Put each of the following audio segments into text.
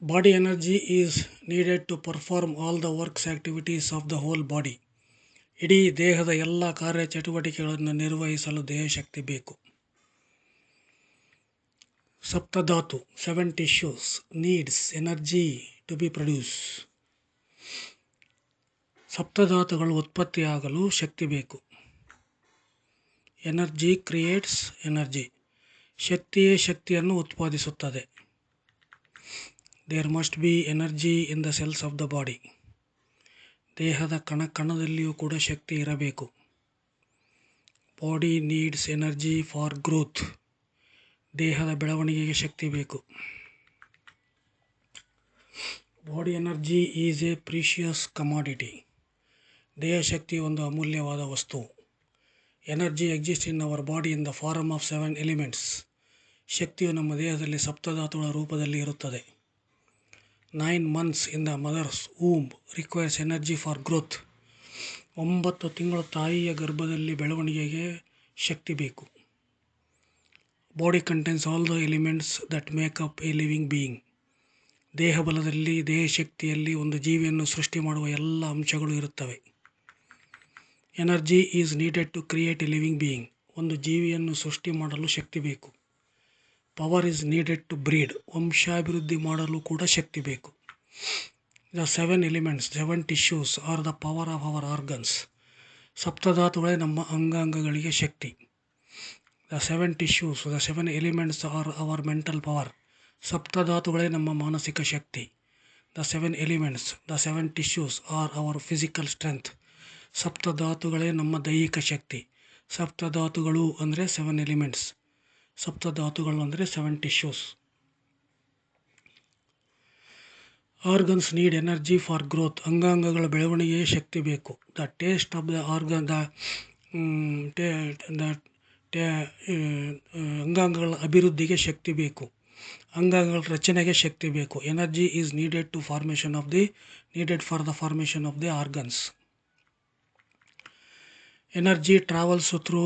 Body energy is needed to perform all the works activities of the whole body. ಇಡೀ ದೇಹದ ಎಲ್ಲ ಕಾರ್ಯಚಟುವಟಿಕೆಗಳನ್ನು ನಿರ್ವಹಿಸಲು ದೇಹಶಕ್ತಿ ಬೇಕು. ಸಪ್ತಧಾತು 7 tissues needs energy to be produced. ಸಪ್ತಧಾತುಗಳು ಉತ್ಪತ್ತಿಯಾಗಲು ಶಕ್ತಿ ಬೇಕು. Energy creates energy. ಶಕ್ತಿಯೇ ಶಕ್ತಿಯನ್ನು ಉತ್ಪಾದಿಸುತ್ತದೆ. There must be energy in the cells of the body. ದೇಹದ ಕಣದಲ್ಲಿಯೂ ಕೂಡ ಶಕ್ತಿ ಇರಬೇಕು. Body needs energy for growth. ದೇಹದ ಬೆಳವಣಿಗೆಗೆ ಶಕ್ತಿ ಬೇಕು. Body energy is a precious commodity. ದೇಹಶಕ್ತಿ ಒಂದು ಅಮೂಲ್ಯವಾದ ವಸ್ತು. Energy exist in our body in the form of 7 elements. ಶಕ್ತಿಯು ನಮ್ಮ ದೇಹದಲ್ಲಿ ಸಪ್ತಧಾತುಗಳ ರೂಪದಲ್ಲಿ ಇರುತ್ತದೆ. 9 months in the mother's womb requires energy for growth. 9 ತಿಂಗಳು ತಾಯಿಯ ಗರ್ಭದಲ್ಲಿ ಬೆಳವಣಿಗೆಗೆ ಶಕ್ತಿ ಬೇಕು. Body contains all the elements that make up a living being. ದೇಹಬಲದಲ್ಲಿ ದೇಹಶಕ್ತಿಯಲ್ಲಿ ಒಂದು ಜೀವಿಯನ್ನು ಸೃಷ್ಟಿ ಮಾಡುವ ಎಲ್ಲ ಅಂಶಗಳು ಇರುತ್ತವೆ. Energy is needed to create a living being. ಒಂದು ಜೀವಿಯನ್ನು ಸೃಷ್ಟಿ ಮಾಡಲು ಶಕ್ತಿ ಬೇಕು. Power is needed to breed. ವಂಶಾಭಿವೃದ್ಧಿ ಮಾಡಲು ಕೂಡ ಶಕ್ತಿ ಬೇಕು. The 7 elements 7 tissues are the power of our organs. ಸಪ್ತಧಾತುಗಳೇ ನಮ್ಮ ಅಂಗಾಂಗಗಳಿಗೆ ಶಕ್ತಿ. The 7 tissues the 7 elements are hour mental power. ಸಪ್ತಧಾತುಗಳೇ ನಮ್ಮ ಮಾನಸಿಕ ಶಕ್ತಿ. The 7 elements the 7 tissues are our physical strength. ಸಪ್ತಧಾತುಗಳೇ ನಮ್ಮ ದೈಹಿಕ ಶಕ್ತಿ. ಸಪ್ತಧಾತುಗಳು ಅಂದರೆ 7 ಎಲಿಮೆಂಟ್ಸ್. ಸಪ್ತಧಾತುಗಳು ಅಂದರೆ 7 tissues. Organs need energy for growth. ಅಂಗಾಂಗಗಳ ಬೆಳವಣಿಗೆಗೆ ಶಕ್ತಿ ಬೇಕು. The taste of the organ ಅಂಗಾಂಗಗಳ ಅಭಿವೃದ್ಧಿಗೆ ಶಕ್ತಿ ಬೇಕು. ಅಂಗಾಂಗಗಳ ರಚನೆಗೆ ಶಕ್ತಿ ಬೇಕು. Energy is needed for the formation of the organs. Energy travels through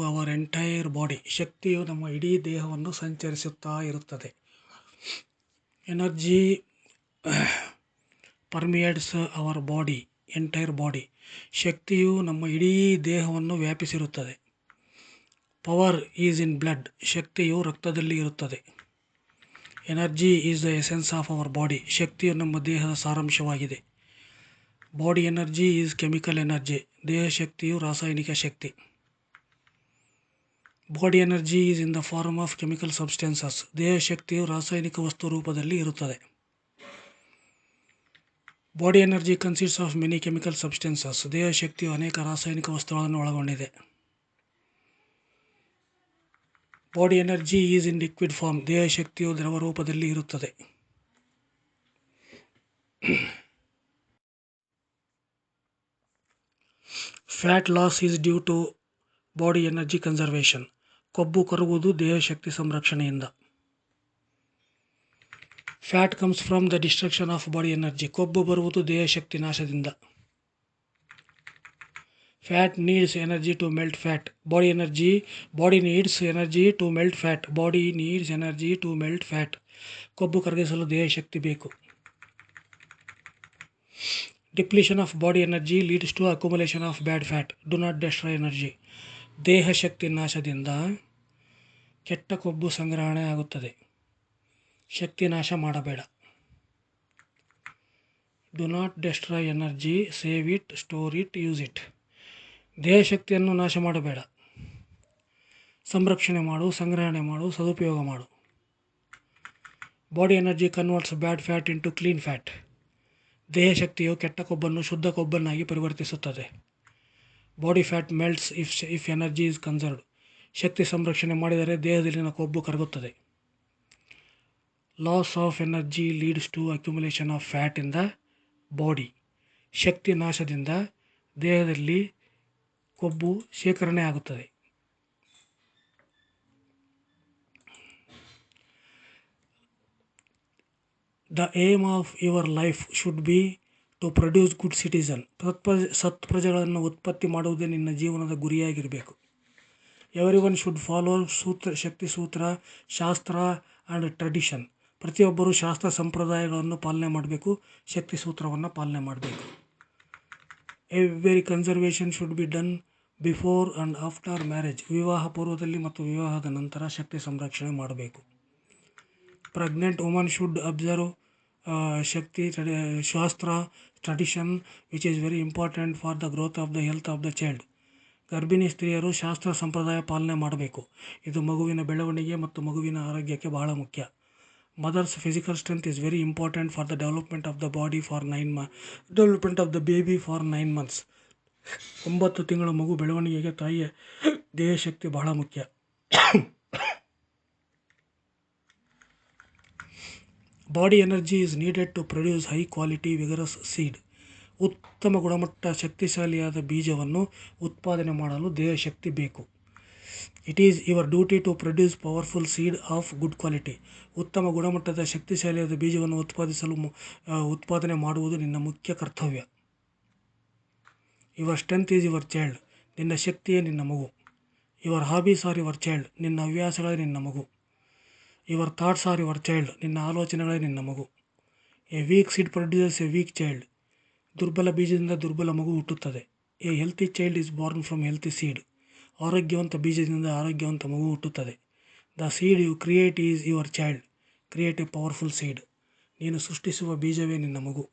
our entire body. ಶಕ್ತಿಯು ನಮ್ಮ ಇಡೀ ದೇಹವನ್ನು ಸಂಚರಿಸುತ್ತಾ ಇರುತ್ತದೆ. Energy permeates our body entire body. ಶಕ್ತಿಯು ನಮ್ಮ ಇಡೀ ದೇಹವನ್ನು ವ್ಯಾಪಿಸಿರುತ್ತದೆ. Power is in blood. ಶಕ್ತಿಯು ರಕ್ತದಲ್ಲಿ ಇರುತ್ತದೆ. Energy is the essence of our body. ಶಕ್ತಿಯು ನಮ್ಮ ದೇಹದ ಸಾರಾಂಶವಾಗಿದೆ. Body energy is chemical energy. ದೇಹಶಕ್ತಿಯು ರಾಸಾಯನಿಕ ಶಕ್ತಿ. Body energy is in the form of chemical substances. ದೇಹಶಕ್ತಿಯು ರಾಸಾಯನಿಕ ವಸ್ತು ರೂಪದಲ್ಲಿ ಇರುತ್ತದೆ. Body energy consists of many chemical substances. ದೇಹಶಕ್ತಿಯು ಅನೇಕ ರಾಸಾಯನಿಕ ವಸ್ತುಗಳನ್ನು ಒಳಗೊಂಡಿದೆ. Body energy is in liquid form. ದೇಹಶಕ್ತಿಯು ದ್ರವ ರೂಪದಲ್ಲಿ ಇರುತ್ತದೆ. Fat loss is due to body energy conservation. ಕೊಬ್ಬು ಕರಗುವುದು ದೇಹಶಕ್ತಿ ಸಂರಕ್ಷಣೆಯಿಂದ. Fat comes from the destruction of body energy. ಕೊಬ್ಬು ಬರುವುದು ದೇಹಶಕ್ತಿ ನಾಶದಿಂದ. Fat needs energy to melt fat. Body needs energy to melt fat. Body needs energy to melt fat. ಕೊಬ್ಬು ಕರಗಿಸಲು ದೇಹಶಕ್ತಿ ಬೇಕು. Depletion of body energy leads to accumulation of bad fat. Do not destroy energy. ದೇಹಶಕ್ತಿ ನಾಶದಿಂದ ಕೆಟ್ಟ ಕೊಬ್ಬು ಸಂಗ್ರಹಣೆ ಆಗುತ್ತದೆ. ಶಕ್ತಿ ನಾಶ ಮಾಡಬೇಡ. Do not destroy energy, save it, store it, use it. ದೇಹಶಕ್ತಿಯನ್ನು ನಾಶ ಮಾಡಬೇಡ. ಸಂರಕ್ಷಣೆ ಮಾಡು, ಸಂಗ್ರಹಣೆ ಮಾಡು, ಸದುಪಯೋಗ ಮಾಡು. Body energy converts bad fat into clean fat. ದೇಹಶಕ್ತಿಯು ಕೆಟ್ಟ ಕೊಬ್ಬನ್ನು ಶುದ್ಧ ಕೊಬ್ಬನ್ನಾಗಿ ಪರಿವರ್ತಿಸುತ್ತದೆ. Body fat melts if energy is conserved. ಶಕ್ತಿ ಸಂರಕ್ಷಣೆ ಮಾಡಿದರೆ ದೇಹದಲ್ಲಿನ ಕೊಬ್ಬು ಕರಗುತ್ತದೆ. Loss of energy leads to accumulation of fat in the body. ಶಕ್ತಿ ನಾಶದಿಂದ ದೇಹದಲ್ಲಿ ಕೊಬ್ಬು ಶೇಖರಣೆ ಆಗುತ್ತದೆ. The aim of your life should be to produce good citizen. ಸತ್ಪ್ರಜೆಗಳನ್ನು ಉತ್ಪತ್ತಿ ಮಾಡುವುದೇ ನಿನ್ನ ಜೀವನದ ಗುರಿಯಾಗಿರಬೇಕು. Every one should follow Shakti Sutra, Shastra and tradition. ಪ್ರತಿಯೊಬ್ಬರೂ ಶಾಸ್ತ್ರ ಸಂಪ್ರದಾಯಗಳನ್ನು ಪಾಲನೆ ಮಾಡಬೇಕು, ಶಕ್ತಿ ಸೂತ್ರವನ್ನು ಪಾಲನೆ ಮಾಡಬೇಕು. Every conservation should be done before and after marriage. ವಿವಾಹ ಪೂರ್ವದಲ್ಲಿ ಮತ್ತು ವಿವಾಹದ ನಂತರ ಶಕ್ತಿ ಸಂರಕ್ಷಣೆ ಮಾಡಬೇಕು. ಪ್ರೆಗ್ನೆಂಟ್ ವುಮನ್ ಶುಡ್ ಅಬ್ಸರ್ವ್ ಶಕ್ತಿ ಶಾಸ್ತ್ರ tradition which is very important for the growth of the health of the child. ಗರ್ಭಿಣಿ ಸ್ತ್ರೀಯರು ಶಾಸ್ತ್ರ ಸಂಪ್ರದಾಯ ಪಾಲನೆ ಮಾಡಬೇಕು. ಇದು ಮಗುವಿನ ಬೆಳವಣಿಗೆ ಮತ್ತು ಮಗುವಿನ ಆರೋಗ್ಯಕ್ಕೆ ಬಹಳ ಮುಖ್ಯ. Mother's physical strength is very important for the development of the body for 9 development of the baby for 9 months. 9 ತಿಂಗಳ ಮಗು ಬೆಳವಣಿಗೆಗೆ ತಾಯಿಯ ದೇಹಶಕ್ತಿ ಬಹಳ ಮುಖ್ಯ. Body energy is needed to produce high quality vigorous seed. ಉತ್ತಮ ಗುಣಮಟ್ಟ ಶಕ್ತಿಶಾಲಿಯಾದ ಬೀಜವನ್ನು ಉತ್ಪಾದನೆ ಮಾಡಲು ದೇಹಶಕ್ತಿ ಬೇಕು. It is your duty to produce powerful seed of good quality. ಉತ್ತಮ ಗುಣಮಟ್ಟದ ಶಕ್ತಿಶಾಲಿಯಾದ ಬೀಜವನ್ನು ಉತ್ಪಾದನೆ ಮಾಡುವುದು ನಿನ್ನ ಮುಖ್ಯ ಕರ್ತವ್ಯ. Your strength is your child. ನಿನ್ನ ಶಕ್ತಿಯೇ ನಿನ್ನ ಮಗು. Your hobbies are your child. ನಿನ್ನ ಹವ್ಯಾಸಗಳೇ ನಿನ್ನ ಮಗು. Your thoughts are your child. ನಿನ್ನ ಆಲೋಚನೆಗಳೇ ನಿನ್ನ ಮಗು. A weak seed produces a weak child. ದುರ್ಬಲ ಬೀಜದಿಂದ ದುರ್ಬಲ ಮಗು ಹುಟ್ಟುತ್ತದೆ. A healthy child is born from healthy seed. ಆರೋಗ್ಯವಂತ ಬೀಜದಿಂದ ಆರೋಗ್ಯವಂತ ಮಗು ಹುಟ್ಟುತ್ತದೆ. The seed you create is your child. Create a powerful seed. ನೀನು ಸೃಷ್ಟಿಸುವ ಬೀಜವೇ ನಿನ್ನ ಮಗು.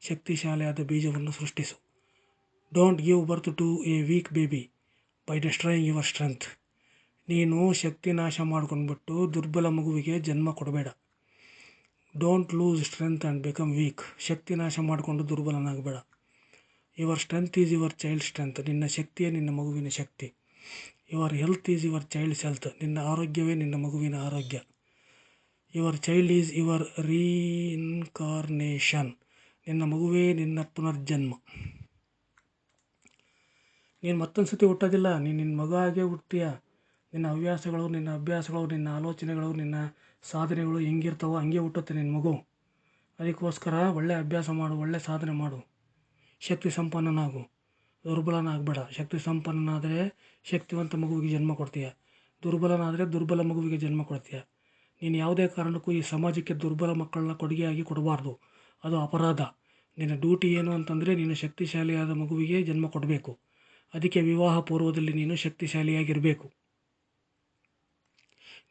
ಶಕ್ತಿಶಾಲಿಯಾದ ಬೀಜವನ್ನು ಸೃಷ್ಟಿಸು. Don't give birth to a weak baby by destroying your strength. ನೀನು ಶಕ್ತಿ ನಾಶ ಮಾಡ್ಕೊಂಡ್ಬಿಟ್ಟು ದುರ್ಬಲ ಮಗುವಿಗೆ ಜನ್ಮ ಕೊಡಬೇಡ. Don't lose strength and become weak. ಶಕ್ತಿ ನಾಶ ಮಾಡಿಕೊಂಡು ದುರ್ಬಲನಾಗಬೇಡ. Your strength is your child strength. ನಿನ್ನ ಶಕ್ತಿಯೇ ನಿನ್ನ ಮಗುವಿನ ಶಕ್ತಿ. Your health is your child's health. ನಿನ್ನ ಆರೋಗ್ಯವೇ ನಿನ್ನ ಮಗುವಿನ ಆರೋಗ್ಯ. Your child is your reincarnation. ನಿನ್ನ ಮಗುವೇ ನಿನ್ನ ಪುನರ್ಜನ್ಮ. ನೀನು ಮತ್ತೊಂದು ಸತಿ ಹುಟ್ಟೋದಿಲ್ಲ. ನೀನು ನಿನ್ನ ಮಗ ಆಗೇ ಹುಡ್ತೀಯ. ನಿನ್ನ ಹವ್ಯಾಸಗಳು, ನಿನ್ನ ಅಭ್ಯಾಸಗಳು, ನಿನ್ನ ಆಲೋಚನೆಗಳು, ನಿನ್ನ ಸಾಧನೆಗಳು ಹೆಂಗಿರ್ತಾವೋ ಹಂಗೆ ಹುಟ್ಟುತ್ತೆ ನಿನ್ನ ಮಗು. ಅದಕ್ಕೋಸ್ಕರ ಒಳ್ಳೆ ಅಭ್ಯಾಸ ಮಾಡು, ಒಳ್ಳೆ ಸಾಧನೆ ಮಾಡು, ಶಕ್ತಿ ಸಂಪನ್ನನಾಗು, ದುರ್ಬಲನಾಗಬೇಡ. ಶಕ್ತಿ ಸಂಪನ್ನನಾದರೆ ಶಕ್ತಿವಂತ ಮಗುವಿಗೆ ಜನ್ಮ ಕೊಡ್ತೀಯ. ದುರ್ಬಲನಾದರೆ ದುರ್ಬಲ ಮಗುವಿಗೆ ಜನ್ಮ ಕೊಡ್ತೀಯ. ನೀನು ಯಾವುದೇ ಕಾರಣಕ್ಕೂ ಈ ಸಮಾಜಕ್ಕೆ ದುರ್ಬಲ ಮಕ್ಕಳನ್ನ ಕೊಡುಗೆಯಾಗಿ ಕೊಡಬಾರ್ದು. ಅದು ಅಪರಾಧ. ನಿನ್ನ ಡ್ಯೂಟಿ ಏನು ಅಂತಂದರೆ ನೀನು ಶಕ್ತಿಶಾಲಿಯಾದ ಮಗುವಿಗೆ ಜನ್ಮ ಕೊಡಬೇಕು. ಅದಕ್ಕೆ ವಿವಾಹ ಪೂರ್ವದಲ್ಲಿ ನೀನು ಶಕ್ತಿಶಾಲಿಯಾಗಿರಬೇಕು.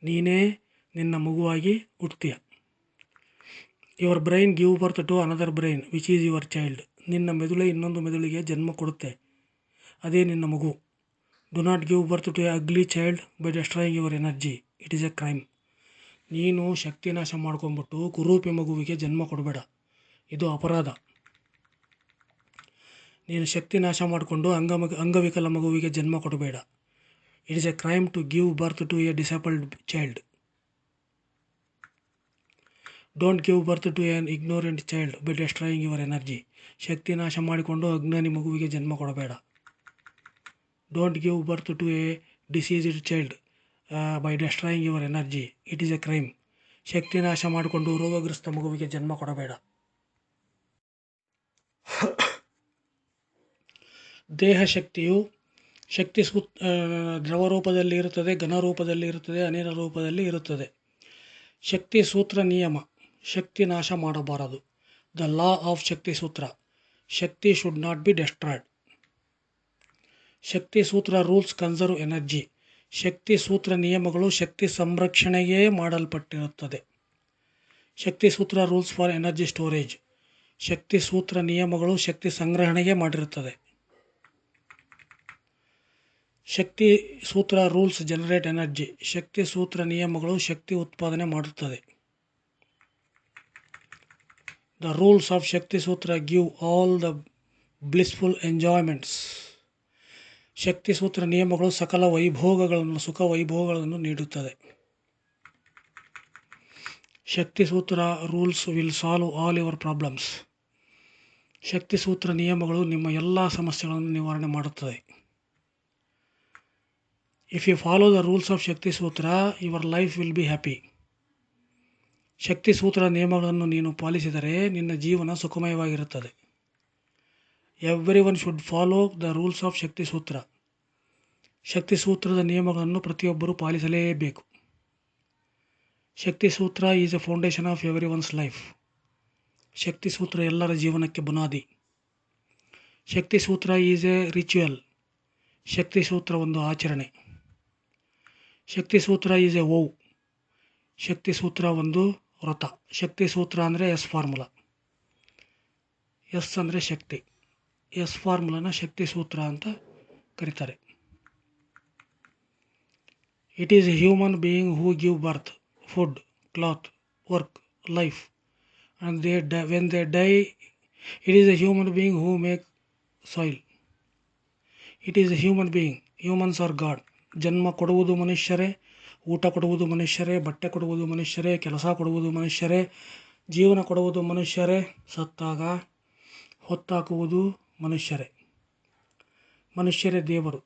ನೀನೇ ನಿನ್ನ ಮಗುವಾಗಿ ಹುಡ್ತೀಯ. Your brain give birth to another brain which is your child. ನಿನ್ನ ಮೆದುಳೆ ಇನ್ನೊಂದು ಮೆದುಳಿಗೆ ಜನ್ಮ ಕೊಡುತ್ತೆ. ಅದೇ ನಿನ್ನ ಮಗು. Do not give birth to a ugly child by destroying your energy. It is a crime. ನೀನು ಶಕ್ತಿ ನಾಶ ಮಾಡ್ಕೊಂಡ್ಬಿಟ್ಟು ಕುರೂಪಿ ಮಗುವಿಗೆ ಜನ್ಮ ಕೊಡಬೇಡ. ಇದು ಅಪರಾಧ. ನೀನು ಶಕ್ತಿ ನಾಶ ಮಾಡಿಕೊಂಡು ಅಂಗವಿಕಲ ಮಗುವಿಗೆ ಜನ್ಮ ಕೊಡಬೇಡ. It is a crime to give birth to a disabled child. Don't give birth to an ignorant child by destroying your energy. ಶಕ್ತಿ ನಾಶ ಮಾಡಿಕೊಂಡು ಅಜ್ಞಾನಿ ಮಗುವಿಗೆ ಜನ್ಮ ಕೊಡಬೇಡ. Don't give birth to a diseased child by destroying your energy. It is a crime. ಶಕ್ತಿ ನಾಶ ಮಾಡಿಕೊಂಡು ರೋಗಗ್ರಸ್ತ ಮಗುವಿಗೆ ಜನ್ಮ ಕೊಡಬೇಡ. ದೇಹ ಶಕ್ತಿಯು ದ್ರವ ರೂಪದಲ್ಲಿ ಇರುತ್ತದೆ, ಘನ ರೂಪದಲ್ಲಿ ಇರುತ್ತದೆ, ಅನಿಲ ರೂಪದಲ್ಲಿ ಇರುತ್ತದೆ. ಶಕ್ತಿ ಸೂತ್ರ ನಿಯಮ: ಶಕ್ತಿ ನಾಶ ಮಾಡಬಾರದು. The law of Shakti Sutra: Shakti should not be destroyed. Shakti Sutra rules conserve energy: ಶಕ್ತಿ ಸೂತ್ರ ನಿಯಮಗಳು ಶಕ್ತಿ ಸಂರಕ್ಷಣೆಗೆ ಮಾಡಲ್ಪಟ್ಟಿರುತ್ತದೆ. ಶಕ್ತಿ Sutra rules for energy storage: ಶಕ್ತಿ ಸೂತ್ರ ನಿಯಮಗಳು ಶಕ್ತಿ ಸಂಗ್ರಹಣೆಗೆ ಮಾಡಿರುತ್ತದೆ. ಶಕ್ತಿ ಸೂತ್ರ ರೂಲ್ಸ್ ಜನರೇಟ್ ಎನರ್ಜಿ: ಶಕ್ತಿ ಸೂತ್ರ ನಿಯಮಗಳು ಶಕ್ತಿ ಉತ್ಪಾದನೆ ಮಾಡುತ್ತದೆ. The rules of Shakti Sutra give all the blissful enjoyments: ಶಕ್ತಿ ಸೂತ್ರ ನಿಯಮಗಳು ಸಕಲ ಸುಖ ವೈಭೋಗಗಳನ್ನು ನೀಡುತ್ತದೆ. Shakti Sutra rules will solve all your problems: ಶಕ್ತಿ ಸೂತ್ರ ನಿಯಮಗಳು ನಿಮ್ಮ ಎಲ್ಲ ಸಮಸ್ಯೆಗಳನ್ನು ನಿವಾರಣೆ ಮಾಡುತ್ತದೆ. If you follow the rules of Shakti Sutra, your life will be happy. ಶಕ್ತಿ ಸೂತ್ರ ನಿಯಮಗಳನ್ನು ನೀನು ಪಾಲಿಸಿದರೆ ನಿನ್ನ ಜೀವನ ಸುಖಮಯವಾಗಿರುತ್ತದೆ. Everyone should follow the rules of Shakti Sutra: ಶಕ್ತಿ ಸೂತ್ರದ ನಿಯಮಗಳನ್ನು ಪ್ರತಿಯೊಬ್ಬರೂ ಪಾಲಿಸಲೇಬೇಕು. Shakti Sutra is A foundation of every one's life. ಶಕ್ತಿ ಸೂತ್ರ ಎಲ್ಲರ ಜೀವನಕ್ಕೆ ಬುನಾದಿ. ಶಕ್ತಿ ಸೂತ್ರ ಈಸ್ ಎ ರಿಚುವಲ್. ಶಕ್ತಿ ಸೂತ್ರ ಒಂದು ಆಚರಣೆ. ಶಕ್ತಿ ಸೂತ್ರ ಈಸ್ ಎ ವೋವ್. ಶಕ್ತಿ ಸೂತ್ರ ಒಂದು ವ್ರತ. ಶಕ್ತಿ ಸೂತ್ರ ಅಂದರೆ ಎಸ್ ಫಾರ್ಮುಲಾ. ಎಸ್ ಅಂದರೆ ಶಕ್ತಿ. ಎಸ್ ಫಾರ್ಮುಲಾನ ಶಕ್ತಿ ಸೂತ್ರ ಅಂತ ಕರೀತಾರೆ. It is A human being who give birth, food, cloth, work, life and when they die, it is a human being who make soil. It is a human being. Humans are God. ಜನ್ಮ ಕೊಡುವುದು ಮನುಷ್ಯರೇ, ಊಟ ಕೊಡುವುದು ಮನುಷ್ಯರೇ, ಬಟ್ಟೆ ಕೊಡುವುದು ಮನುಷ್ಯರೇ, ಕೆಲಸ ಕೊಡುವುದು ಮನುಷ್ಯರೇ, ಜೀವನ ಕೊಡುವುದು ಮನುಷ್ಯರೇ, ಸತ್ತಾಗ ಹೊತ್ತಾಕುವುದು ಮನುಷ್ಯರೇ. ಮನುಷ್ಯರೇ ದೇವರು.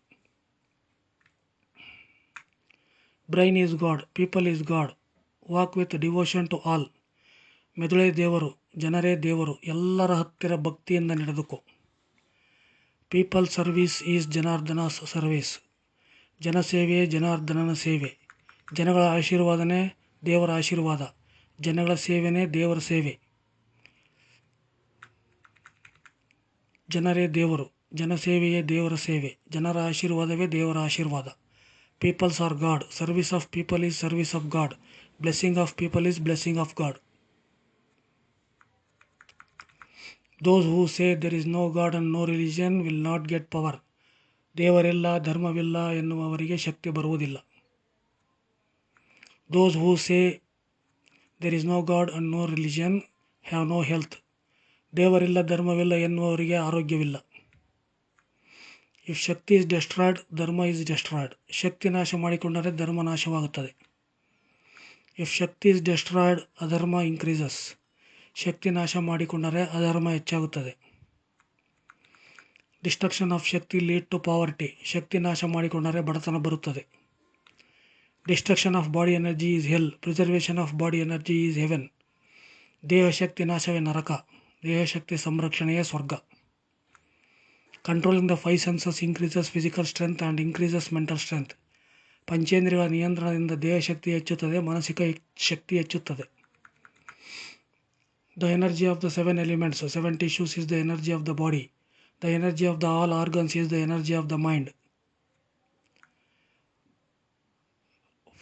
Brain is god, people is god, walk with devotion to all. ಮೆದುಳೇ ದೇವರು, ಜನರೇ ದೇವರು, ಎಲ್ಲರ ಹತ್ತಿರ ಭಕ್ತಿಯಿಂದ ನಡೆದುಕೋ. People service is Janardhana service. ಜನಸೇವೆಯೇ ಜನಾರ್ದನನ ಸೇವೆ. ಜನಗಳ ಆಶೀರ್ವಾದನೇ ದೇವರ ಆಶೀರ್ವಾದ. ಜನಗಳ ಸೇವೆನೇ ದೇವರ ಸೇವೆ. ಜನರೇ ದೇವರು, ಜನಸೇವೆಯೇ ದೇವರ ಸೇವೆ, ಜನರ ಆಶೀರ್ವಾದವೇ ದೇವರ ಆಶೀರ್ವಾದ. Peoples are god, service of people is service of god, blessing of people is blessing of god. Those who say there is no God and no religion will not get power. ದೇವರಿಲ್ಲ, ಧರ್ಮವಿಲ್ಲ ಎನ್ನುವವರಿಗೆ ಶಕ್ತಿ ಬರುವುದಿಲ್ಲ. Those who say there is no God and no religion have no health. ದೇವರಿಲ್ಲ, ಧರ್ಮವಿಲ್ಲ ಎನ್ನುವವರಿಗೆ ಆರೋಗ್ಯವಿಲ್ಲ. If Shakti is destroyed, ಧರ್ಮ is destroyed. ಶಕ್ತಿ ನಾಶ ಮಾಡಿಕೊಂಡರೆ ಧರ್ಮ ನಾಶವಾಗುತ್ತದೆ. If Shakti is destroyed, ಅಧರ್ಮ increases. ಶಕ್ತಿ ನಾಶ ಮಾಡಿಕೊಂಡರೆ ಅಧರ್ಮ ಹೆಚ್ಚಾಗುತ್ತದೆ. Destruction of Shakti lead to poverty. ಶಕ್ತಿ ನಾಶ ಮಾಡಿಕೊಂಡರೆ ಬಡತನ ಬರುತ್ತದೆ. Destruction of body energy is hell, preservation of body energy is heaven. ದೇಹಶಕ್ತಿ ನಾಶವೇ ನರಕ, ದೇಹಶಕ್ತಿ ಸಂರಕ್ಷಣೆಯೇ ಸ್ವರ್ಗ. Controlling the 5 senses increases physical strength and increases mental strength. ಪಂಚೇಂದ್ರಿಯಗಳ ನಿಯಂತ್ರಣದಿಂದ ದೇಹಶಕ್ತಿ ಹೆಚ್ಚುತ್ತದೆ, ಮಾನಸಿಕ ಶಕ್ತಿ ಹೆಚ್ಚುತ್ತದೆ. The energy of the 7 elements, 7 tissues is the energy of the body. The energy of the all organs is the energy of the mind.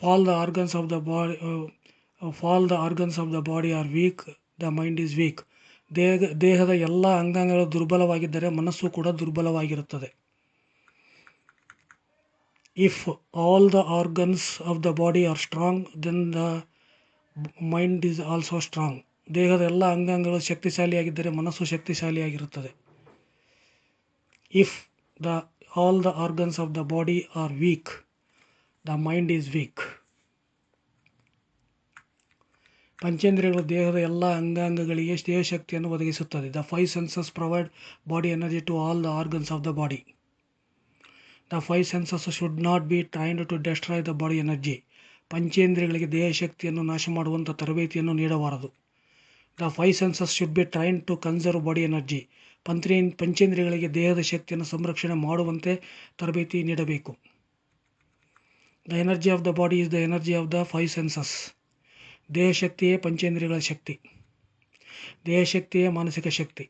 All the organs of the body are weak, the mind is weak. ದೇಹದ ಎಲ್ಲ ಅಂಗಾಂಗಗಳು ದುರ್ಬಲವಾಗಿದ್ದರೆ ಮನಸ್ಸು ಕೂಡ ದುರ್ಬಲವಾಗಿರುತ್ತದೆ. If all the organs of the body are strong, then the mind is also strong. ದೇಹದ ಎಲ್ಲ ಅಂಗಾಂಗಗಳು ಶಕ್ತಿಶಾಲಿಯಾಗಿದ್ದರೆ ಮನಸ್ಸು ಶಕ್ತಿಶಾಲಿಯಾಗಿರುತ್ತದೆ. If all the organs of the body are weak, the mind is weak. ಪಂಚೇಂದ್ರಿಯಗಳು ದೇಹದ ಎಲ್ಲ ಅಂಗಾಂಗಗಳಿಗೆ ದೇಹಶಕ್ತಿಯನ್ನು ಒದಗಿಸುತ್ತದೆ. The 5 senses provide body energy to all the organs of the body. The 5 senses should not be trained to destroy the body energy. ಪಂಚೇಂದ್ರಿಯಗಳಿಗೆ ದೇಹಶಕ್ತಿಯನ್ನು ನಾಶ ಮಾಡುವಂಥ ತರಬೇತಿಯನ್ನು ನೀಡಬಾರದು. The 5 senses should be trained to conserve body energy. ಪಂಚೇಂದ್ರಿಯಗಳಿಗೆ ದೇಹದ ಶಕ್ತಿಯನ್ನು ಸಂರಕ್ಷಣೆ ಮಾಡುವಂತೆ ತರಬೇತಿ ನೀಡಬೇಕು. The energy of the body is the energy of the 5 senses. ದೇಹಶಕ್ತಿಯೇ ಪಂಚೇಂದ್ರಿಯಗಳ ಶಕ್ತಿ, ದೇಹಶಕ್ತಿಯೇ ಮಾನಸಿಕ ಶಕ್ತಿ.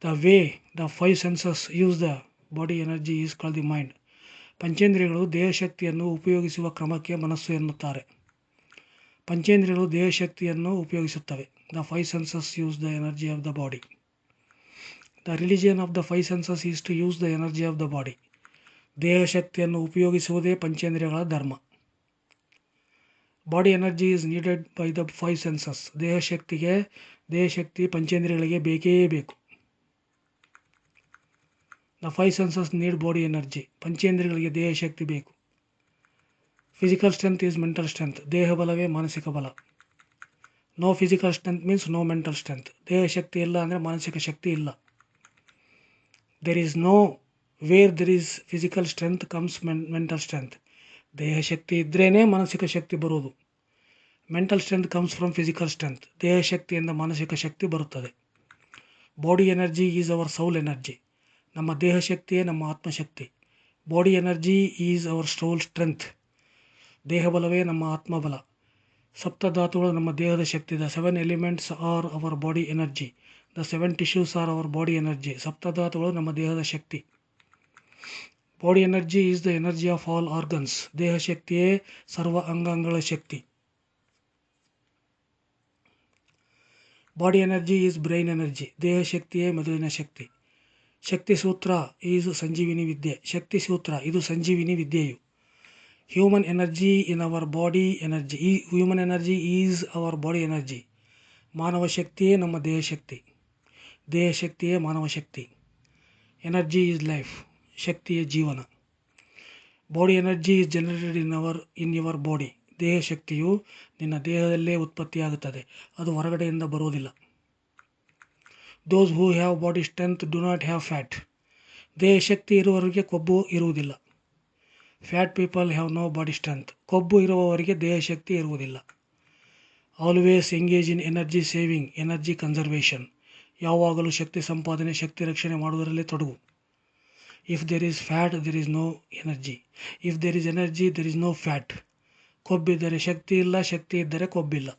The way the 5 senses use the body energy is called the mind. ಪಂಚೇಂದ್ರಿಯಗಳು ದೇಹಶಕ್ತಿಯನ್ನು ಉಪಯೋಗಿಸುವ ಕ್ರಮಕ್ಕೆ ಮನಸ್ಸು ಎನ್ನುತ್ತಾರೆ. ಪಂಚೇಂದ್ರಿಯಗಳು ದೇಹಶಕ್ತಿಯನ್ನು ಉಪಯೋಗಿಸುತ್ತವೆ. The 5 senses use the energy of the body. The religion of the 5 senses is to use the energy of the body. ದೇಹಶಕ್ತಿಯನ್ನು ಉಪಯೋಗಿಸುವುದೇ ಪಂಚೇಂದ್ರಿಯಗಳ ಧರ್ಮ. Body energy is needed by the 5 senses. ದೇಹಶಕ್ತಿ ಪಂಚೇಂದ್ರಿಯಗಳಿಗೆ ಬೇಕೇ ಬೇಕು. The 5 senses need body energy. ಪಂಚೇಂದ್ರಿಯಗಳಿಗೆ ದೇಹಶಕ್ತಿ ಬೇಕು. Physical strength is mental strength. ದೇಹ ಬಲವೇ ಮಾನಸಿಕ ಬಲ. No physical strength means no mental strength. ದೇಹಶಕ್ತಿ ಇಲ್ಲ ಅಂದರೆ ಮಾನಸಿಕ ಶಕ್ತಿ ಇಲ್ಲ. There is no where there is physical strength comes mental strength. ದೇಹಶಕ್ತಿ ಇದ್ರೇ ಮಾನಸಿಕ ಶಕ್ತಿ ಬರುವುದು. Mental strength comes from physical strength. ದೇಹಶಕ್ತಿಯಿಂದ ಮಾನಸಿಕ ಶಕ್ತಿ ಬರುತ್ತದೆ. Body energy is our soul energy. ನಮ್ಮ ದೇಹಶಕ್ತಿಯೇ ನಮ್ಮ ಆತ್ಮಶಕ್ತಿ. Body energy is our soul strength. ದೇಹಬಲವೇ ನಮ್ಮ ಆತ್ಮಬಲ. ಸಪ್ತಧಾತುಗಳು ನಮ್ಮ ದೇಹದ ಶಕ್ತಿ. The 7 elements are our body energy. The 7 tissues are our body energy. ಸಪ್ತಧಾತುಗಳು ನಮ್ಮ ದೇಹದ ಶಕ್ತಿ. Body energy is the energy of all organs. ದೇಹ ಶಕ್ತಿಯೇ ಸರ್ವ ಅಂಗಾಂಗಗಳ ಶಕ್ತಿ. Body energy is brain energy. ದೇಹ ಶಕ್ತಿಯೇ ಮೆದುಳಿನ ಶಕ್ತಿ. ಶಕ್ತಿ ಸೂತ್ರ ಈಸ್ ಸಂಜೀವಿನಿ ವಿದ್ಯೆ. ಶಕ್ತಿ ಸೂತ್ರ ಇದು ಸಂಜೀವಿನಿ ವಿದ್ಯೆಯು. Human energy in our body energy. Human energy is our body energy. ಮಾನವ ಶಕ್ತಿಯೇ ನಮ್ಮ ದೇಹ ಶಕ್ತಿ. ದೇಹ ಶಕ್ತಿಯೇ ಮಾನವ ಶಕ್ತಿ. Energy is life. ಶಕ್ತಿಯೇ ಜೀವನ. Body energy is generated in your body. ದೇಹ ಶಕ್ತಿಯು ನಿನ್ನ ದೇಹದಲ್ಲೇ ಉತ್ಪತ್ತಿಯಾಗುತ್ತದೆ, ಅದು ಹೊರಗಡೆಯಿಂದ ಬರುವುದಿಲ್ಲ. Those who have body strength do not have fat. ದೇಹ ಶಕ್ತಿ ಇರುವವರಿಗೆ ಕೊಬ್ಬು ಇರುವುದಿಲ್ಲ. Fat people have no body strength. ಕೊಬ್ಬು ಇರುವವರಿಗೆ ದೇಹ ಶಕ್ತಿ ಇರುವುದಿಲ್ಲ. Always engage in energy saving, energy conservation. ಯಾವಾಗಲೂ ಶಕ್ತಿ ಸಂಪಾದನೆ, ಶಕ್ತಿ ರಕ್ಷಣೆ ಮಾಡುವುದರಲ್ಲಿ ತೊಡಗು. If there is fat there is no energy. If there is energy there is no fat. ಕೊಬ್ಬಿದ್ದರೆ ಶಕ್ತಿ ಇಲ್ಲ, ಶಕ್ತಿ ಇದ್ದರೆ ಕೊಬ್ಬಿಲ್ಲ.